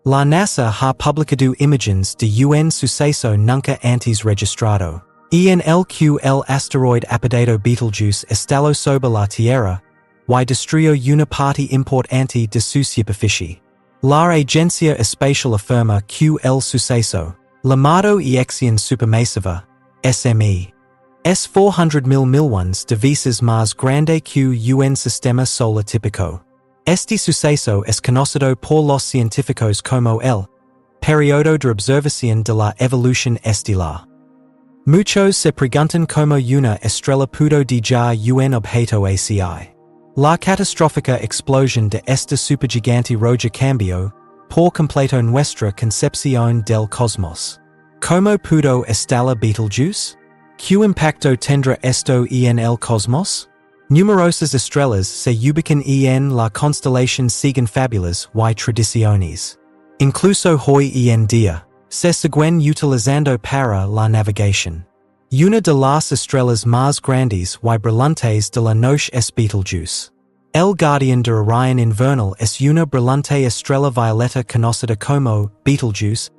La NASA ha publicado imágenes de un suceso nunca antes registrado. En el que el asteroide apodado Betelgeuse estalló sobre la Tierra, y destruyó una parte importante de su superficie. La Agencia Espacial afirma que el suceso, llamado Explosión supermasiva, SME, es 400,000 millones de veces más grande que un sistema solar típico. Este suceso es conocido por los científicos como el periodo de observación de la evolución estelar. Muchos se preguntan cómo una estrella pudo dejar un objeto así. La catastrófica explosión de esta supergigante roja cambió por completo nuestra concepción del cosmos. ¿Cómo pudo estallar Betelgeuse? ¿Qué impacto tendrá esto en el cosmos? Numerosas estrellas se ubican en la constelación siguen fábulas y tradiciones. Incluso hoy en día, se siguen utilizando para la navegación. Una de las estrellas más grandes y brillantes de la noche es Betelgeuse. El guardián de Orión invernal es una brillante estrella violeta conocida como Betelgeuse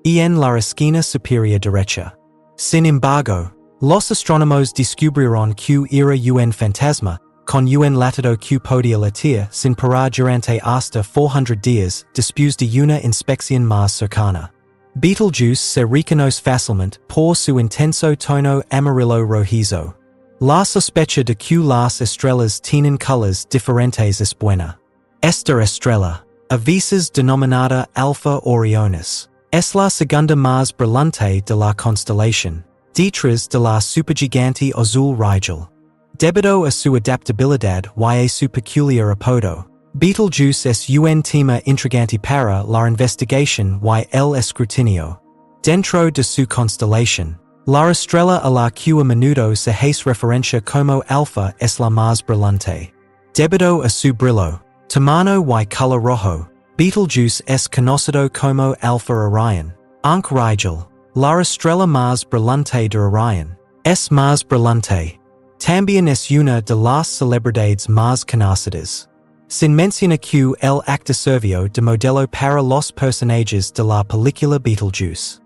en la esquina superior derecha. Sin embargo, los astrónomos descubrieron que era un fantasma, con un latido que podía latir sin parar durante hasta 400 días después de una inspección más cercana. Betelgeuse se reconoce fácilmente por su intenso tono amarillo rojizo. La sospecha de que las estrellas tienen colores diferentes es buena. Esta estrella, a veces denominada Alpha Orionis, es la segunda más brillante de la constelación, detrás de la supergigante azul Rigel. Debido a su adaptabilidad y a su peculiar apodo, Betelgeuse es un tema intrigante para la investigación y el escrutinio. Dentro de su constelación, la estrella a la que a menudo se hace referencia como alfa es la más brillante. Debido a su brillo, tamaño y color rojo, Betelgeuse es conocido como Alpha Orion. Aunque Rigel, la estrella más brillante de Orión, es más brillante. También es una de las celebridades más conocidas. Sin mencionar que el actor sirvió de modelo para los personajes de la película Betelgeuse.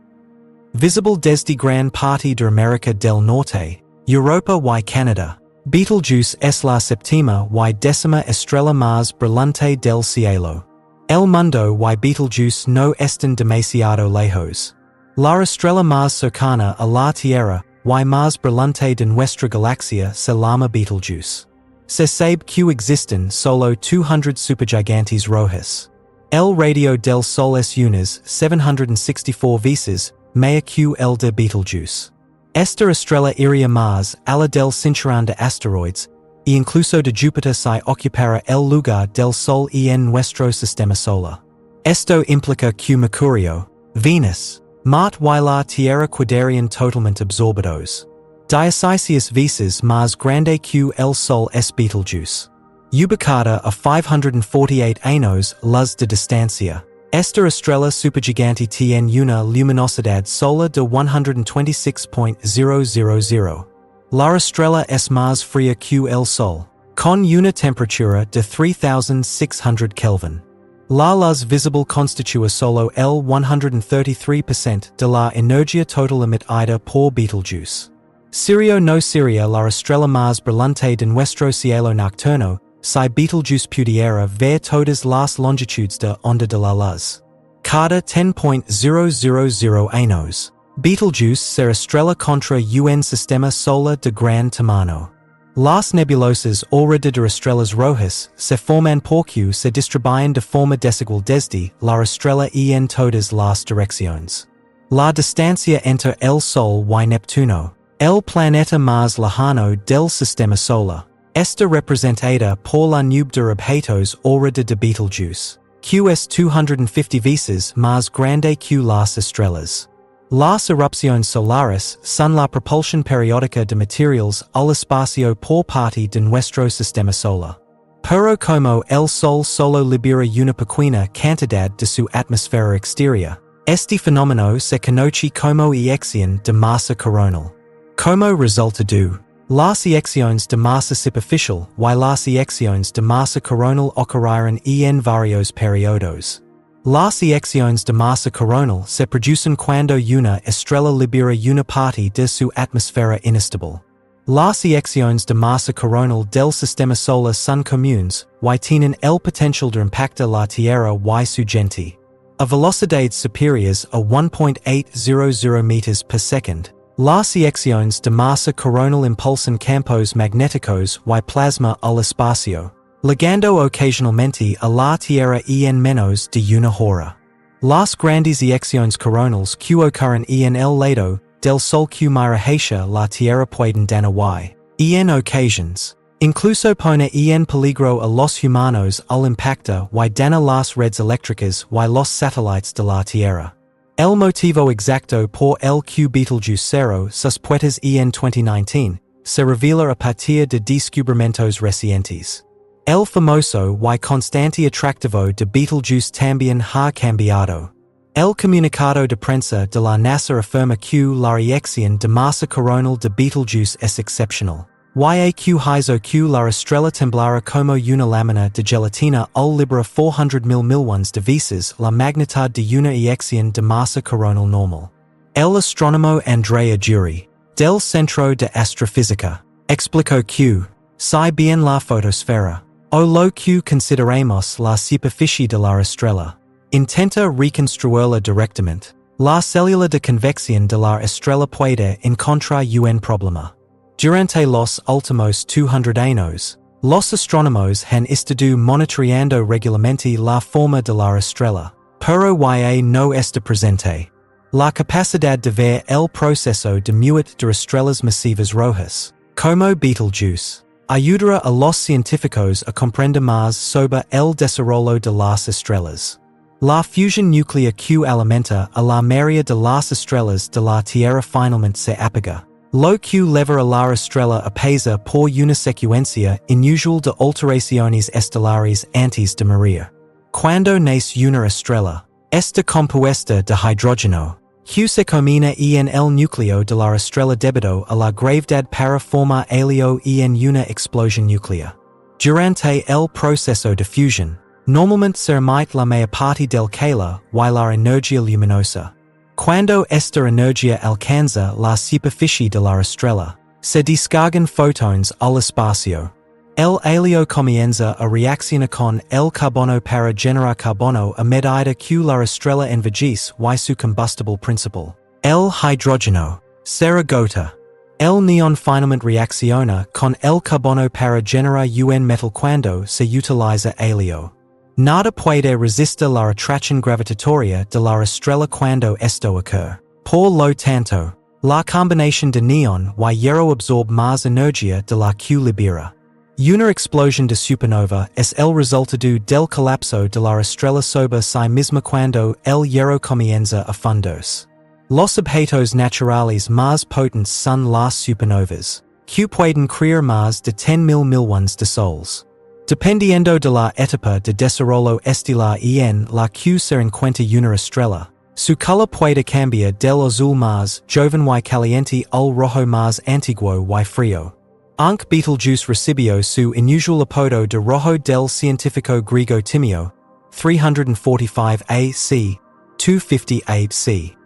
Visible desde gran parte de América del Norte, Europa y Canadá, Betelgeuse es la séptima y décima estrella más brillante del cielo. El mundo y Betelgeuse no están demasiado lejos. La estrella más cercana a la Tierra y más brillante de nuestra galaxia se llama Betelgeuse. Se sabe que existen solo 200 supergigantes rojas. El radio del Sol es unas 764 veces mayor que el de Betelgeuse. Esta estrella iría más allá del cinturón de asteroides, e incluso de Júpiter si ocupara el lugar del Sol en nuestro sistema solar. Esto implica que Mercurio, Venus, Marte y la Tierra quedarían totalmente absorbidos. 16 veces más grande que el Sol es Betelgeuse. Ubicada a 548 años luz de distancia, esta estrella supergigante tiene una luminosidad solar de 126.000. La estrella es más fría que el Sol, con una temperatura de 3600 Kelvin. La luz visible constituye solo el 133% de la energía total emitida por Betelgeuse. Sería no sería la estrella más brillante de nuestro cielo nocturno, si Betelgeuse pudiera ver todas las longitudes de onda de la luz. Cada 10.000 años, Betelgeuse se estrella contra un sistema solar de gran tamaño. Las nebulosas alrededor de estrellas rojas se forman porque se distribuyen de forma desigual desde la estrella en todas las direcciones. La distancia entre el Sol y Neptuno, el planeta más lejano del sistema solar, está representada por la nube de objetos alrededor de Betelgeuse, que es 250 veces más grande que las estrellas. Las erupciones solares son la propulsión periódica de materiales al espacio por parte de nuestro sistema solar. Pero como el Sol solo libera una pequeña cantidad de su atmósfera exterior, este fenómeno se conoce como eyección de masa coronal. Como resultado, las eyecciones de masa superficial y las eyecciones de masa coronal ocurrieron en varios periodos. Las elecciones de masa coronal se producen cuando una estrella libera una parte de su atmósfera inestable. Las elecciones de masa coronal del sistema solar son comunes, y tienen el potencial de impactar la Tierra y su gente. A velocidades superiores a 1.800 meters per second. Las elecciones de masa coronal impulsan campos magnéticos y plasma al espacio, ligando ocasionalmente a la Tierra en menos de una hora. Las grandes elecciones coronales que ocurren en el lado del Sol que mira hacia la Tierra pueden dañar en ocasiones, incluso poner en peligro a los humanos al impactar y dañar las redes eléctricas y los satélites de la Tierra. El motivo exacto por el que Betelgeuse cerró sus puertas en 2019 se revela a partir de descubrimientos recientes. El famoso y constante atractivo de Betelgeuse también ha cambiado. El comunicado de prensa de la NASA afirma que la reacción de masa coronal de Betelgeuse es excepcional. Que hizo que la estrella temblara como una lámina de gelatina al liberar 400,000 millones de veces la magnitud de una eyección de masa coronal normal. El astrónomo Andrea Giuri, del Centro de Astrofísica, explicó que, si bien la fotosfera, o lo que consideramos la superficie de la estrella, intenta reconstruirla directamente, la célula de convección de la estrella puede encontrar un problema. Durante los últimos 200 años, los astrónomos han estado monitoreando regularmente la forma de la estrella, pero no está presente. La capacidad de ver el proceso de muerte de estrellas masivas rojas, como Betelgeuse, ayudará a los científicos a comprender más sobre el desarrollo de las estrellas. La fusión nuclear que alimenta a la mayoría de las estrellas de la Tierra finalmente se apaga. Lo que lleva a la estrella a pasar por una secuencia inusual de alteraciones estelares antes de morir. Cuando nace una estrella, está compuesta de hidrógeno, que se combina en el núcleo de la estrella debido a la gravedad para formar helio en una explosión nuclear. Durante el proceso de fusión, normalmente se emite la mayor parte del calor y la energía luminosa. Cuando esta energía alcanza la superficie de la estrella, se descargan fotones al espacio. El helio comienza a reaccionar con el carbono para generar carbono a medida que la estrella envejece y su combustible principal, el hidrógeno, se agota. El neón finalmente reacciona con el carbono para generar un metal cuando se utiliza helio. Nada puede resistir la atracción gravitatoria de la estrella cuando esto ocurre. Por lo tanto, la combinación de neón y hierro absorbe más energía de la que libera. Una explosión de supernova es el resultado del colapso de la estrella sobre sí misma cuando el hierro comienza a fundirse. Los objetos naturales más potentes son las supernovas, que pueden crear más de 10,000 millones de soles. Dependiendo de la etapa de desarrollo estelar en la que se encuentra una estrella, su color puede cambiar del azul más joven y caliente al rojo más antiguo y frío. Aunque Betelgeuse recibió su inusual apodo de rojo del científico griego Timeo, 345 AC, 250 AC.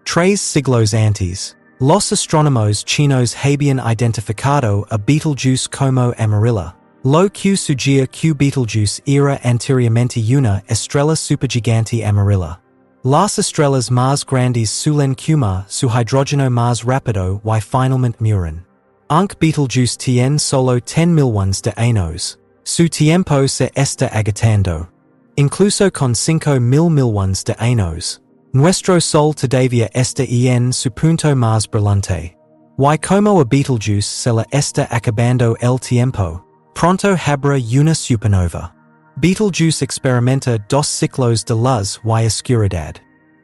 3 siglos antes, los astrónomos chinos habían identificado a Betelgeuse como amarilla. Lo que sugería que Betelgeuse era anteriormente una estrella supergigante amarilla. Las estrellas más grandes suelen quemar su hidrógeno más rápido y finalmente mueren. Aunque Betelgeuse tiene solo 10 millones de años, su tiempo se está agotando. Incluso con 5,000 millones de años, nuestro Sol todavía está en su punto más brillante. Y como a Betelgeuse se le está acabando el tiempo, pronto habrá una supernova. Betelgeuse experimenta 2 ciclos de luz y oscuridad.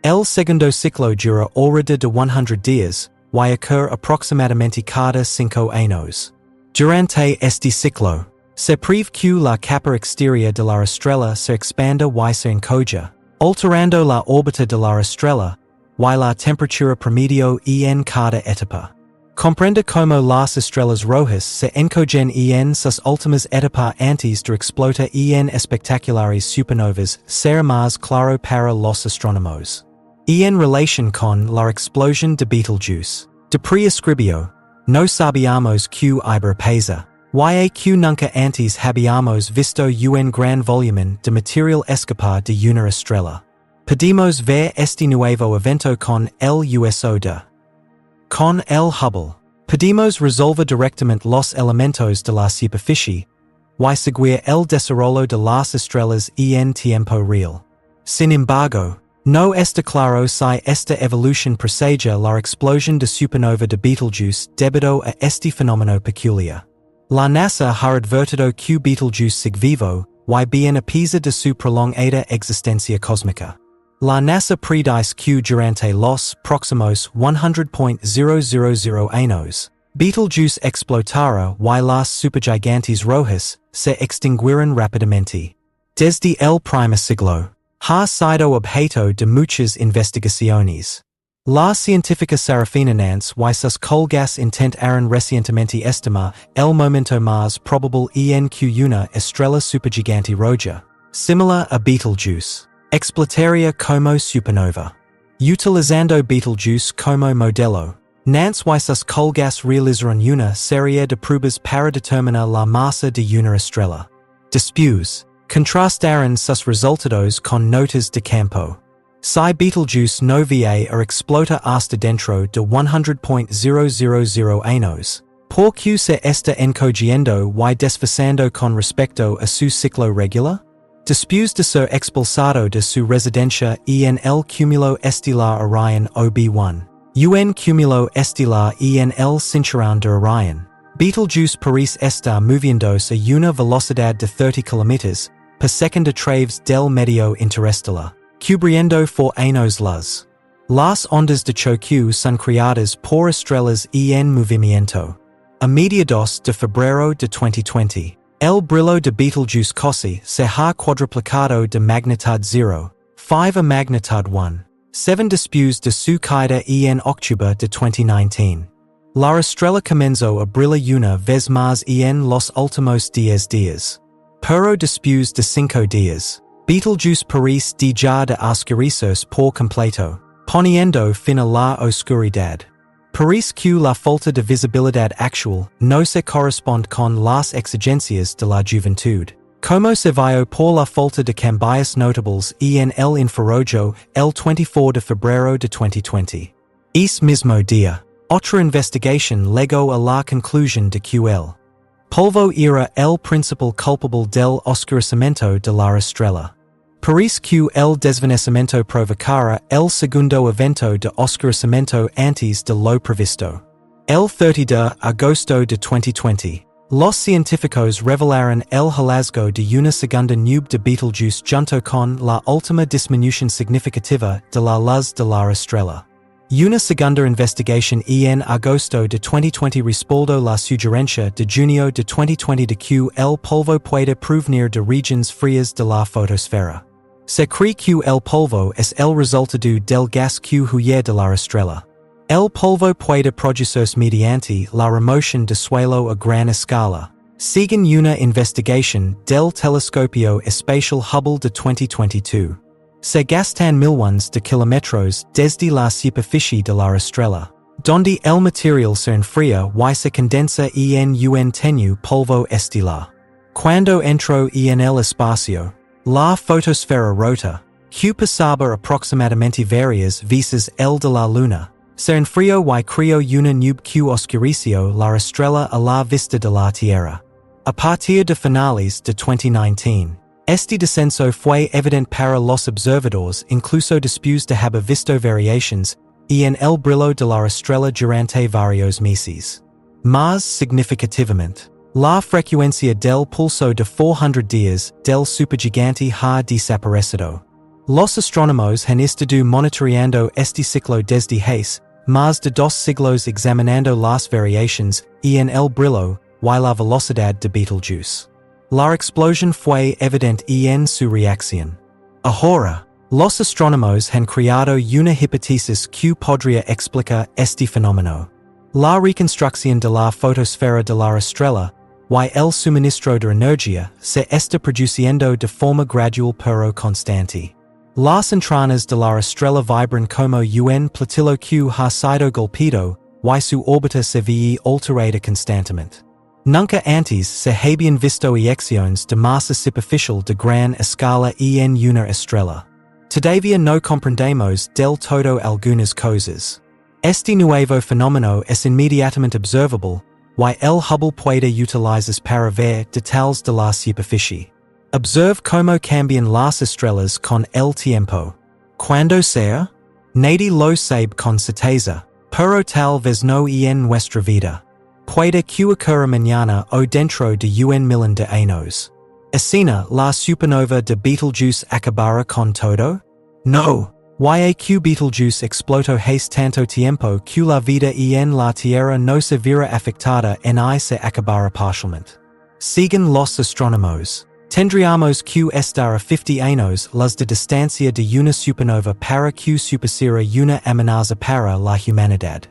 El segundo ciclo dura alrededor de 100 días, y ocurre aproximadamente cada 5 años. Durante este ciclo, se prevé que la capa exterior de la estrella se expanda y se encoja, alterando la órbita de la estrella, y la temperatura promedio en cada etapa. Comprende como las estrellas rojas se encogen en sus últimas etapas antes de explotar en espectaculares supernovas, será más claro para los astrónomos. En relación con la explosión de Betelgeuse. De pre-escribio, no sabíamos que iba pesa. Ya que nunca antes habíamos visto un gran volumen de material escapar de una estrella. Pedimos ver este nuevo evento con el uso de. Con el Hubble, pedimos resolver directamente los elementos de la superficie, y seguir el desarrollo de las estrellas en tiempo real. Sin embargo, no está claro si esta evolución presage la explosión de supernova de Betelgeuse debido a este fenómeno peculiar. La NASA ha advertido que Betelgeuse sigue vivo, y bien a pesar de su prolongada existencia cósmica. La NASA predice que durante los próximos 100.000 años, Betelgeuse explotará y las supergigantes rojas se extinguirán rápidamente. Desde el primer siglo, ha sido objeto de muchas investigaciones. La científica Serafina Nance y sus colegas intentaron recientemente estimar el momento más probable en que una estrella supergigante roja, similar a Betelgeuse, explotaría como supernova. Utilizando Betelgeuse como modelo, Nance y sus colegas realizaron una serie de pruebas para determinar la masa de una estrella. Después, contrastaron sus resultados con notas de campo. Si Betelgeuse no va a explotar hasta dentro de 100.000 años, porque se está encogiendo y desfasando con respecto a su ciclo regular? Después de ser expulsado de su residencia en el cúmulo estelar Orion OB1, un cúmulo estelar en el cinturón de Orion, Betelgeuse parece estar moviéndose a una velocidad de 30 km per segundo a través del medio interestelar, cubriendo por años luz. Las ondas de choque son creadas por estrellas en movimiento. A mediados de febrero de 2020, el brillo de Betelgeuse casi se ha cuadruplicado de magnitud 0, 5 a magnitud 1, 7 después de su caída en octubre de 2019. La estrella comenzó a brillar una vez más en los últimos 10 días. Pero después de 5 días, Betelgeuse parece dejar de oscurecerse por completo, poniendo fin a la oscuridad. Parece que la falta de visibilidad actual no se corresponde con las exigencias de la juventud, como se vio por la falta de cambios notables en el infrarrojo el 24 de febrero de 2020. Ese mismo día, otra investigación llegó a la conclusión de que el polvo era el principal culpable del oscurecimiento de la estrella. Parece que el desvanecimiento provocara el segundo evento de oscurecimiento antes de lo previsto. El 30 de agosto de 2020, los científicos revelaron el hallazgo de una segunda nube de Betelgeuse junto con la última disminución significativa de la luz de la estrella. Una segunda investigación en agosto de 2020 respaldó la sugerencia de junio de 2020 de que el polvo puede provenir de regiones frías de la fotosfera. Se cree que el polvo es el resultado del gas que huye de la estrella. El polvo puede producirse mediante la remoción de suelo a gran escala, según una investigación del telescopio espacial Hubble de 2022. Se gastan millones de kilómetros desde la superficie de la estrella, donde el material se enfría y se condensa en un tenue polvo estelar. Cuando entró en el espacio, la fotosfera rota, que pasaba aproximadamente varias veces el de la luna, se enfrió y creó una nube que oscureció la estrella a la vista de la Tierra. A partir de finales de 2019, este descenso fue evidente para los observadores incluso después de haber visto variaciones en el brillo de la estrella durante varios meses. Más significativamente, la frecuencia del pulso de 400 días del supergigante ha desaparecido. Los astrónomos han estado monitoreando este ciclo desde HACE, más de 2 siglos examinando las variaciones en el brillo y la velocidad de Betelgeuse. La explosión fue evidente en su reacción. Ahora, los astrónomos han creado una hipótesis que podría explicar este fenómeno. La reconstrucción de la fotosfera de la estrella, y el suministro de energía, se está produciendo de forma gradual pero constante. Las entrañas de la estrella vibran como un platillo que ha sido golpeado, y su órbita se ve alterada constantemente. Nunca antes se habían visto eyecciones de masa superficial de gran escala en una estrella. Todavía no comprendemos del todo algunas cosas. Este nuevo fenómeno es inmediatamente observable, y el Hubble puede utilizarse para ver detalles de la superficie. Observe cómo cambian las estrellas con el tiempo. ¿Cuándo sea? Nadie lo sabe con certeza, pero tal vez no en nuestra vida. Puede que ocurra mañana o dentro de un millón de años. ¿Escena la supernova de Betelgeuse acabará con todo? No. Ya que Betelgeuse explotó hace tanto tiempo que la vida en la Tierra no se verá afectada y se acabará parcialmente. Siguen los astrónomos. Tendríamos que estar a 50 años luz de distancia de una supernova para que supusiera una amenaza para la humanidad.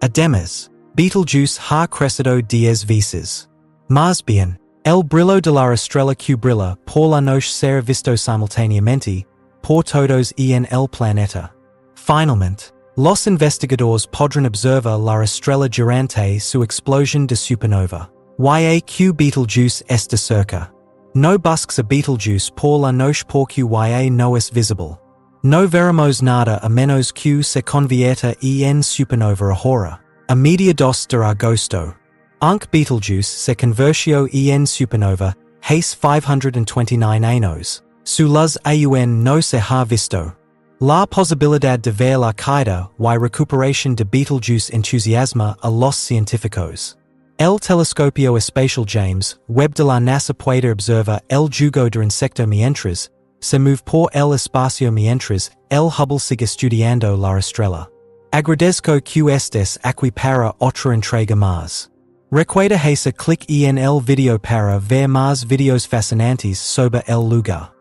Además, Betelgeuse ha crecido 10 veces. Más bien, el brillo de la estrella que brilla por la noche será visto simultáneamente por todos en el planeta. Finalmente, los investigadores podrán observar la estrella durante su explosión de supernova. Ya que Betelgeuse está cerca. No busques a Betelgeuse por la noche porque ya no es visible. No veremos nada a menos que se convierta en supernova ahora. A mediados de agosto. Aunque Betelgeuse se convirtió en supernova hace 529 años. Su luz aún no se ha visto. La posibilidad de ver la caída y recuperación de Betelgeuse entusiasma a los científicos. El telescopio espacial James Webb de la NASA puede observar el jugo de insecto mientras se mueve por el espacio mientras el Hubble sigue estudiando la estrella. Agradezco que estés aquí para otra entrega más. Recuerda hacer clic en el video para ver más videos fascinantes sobre el lugar.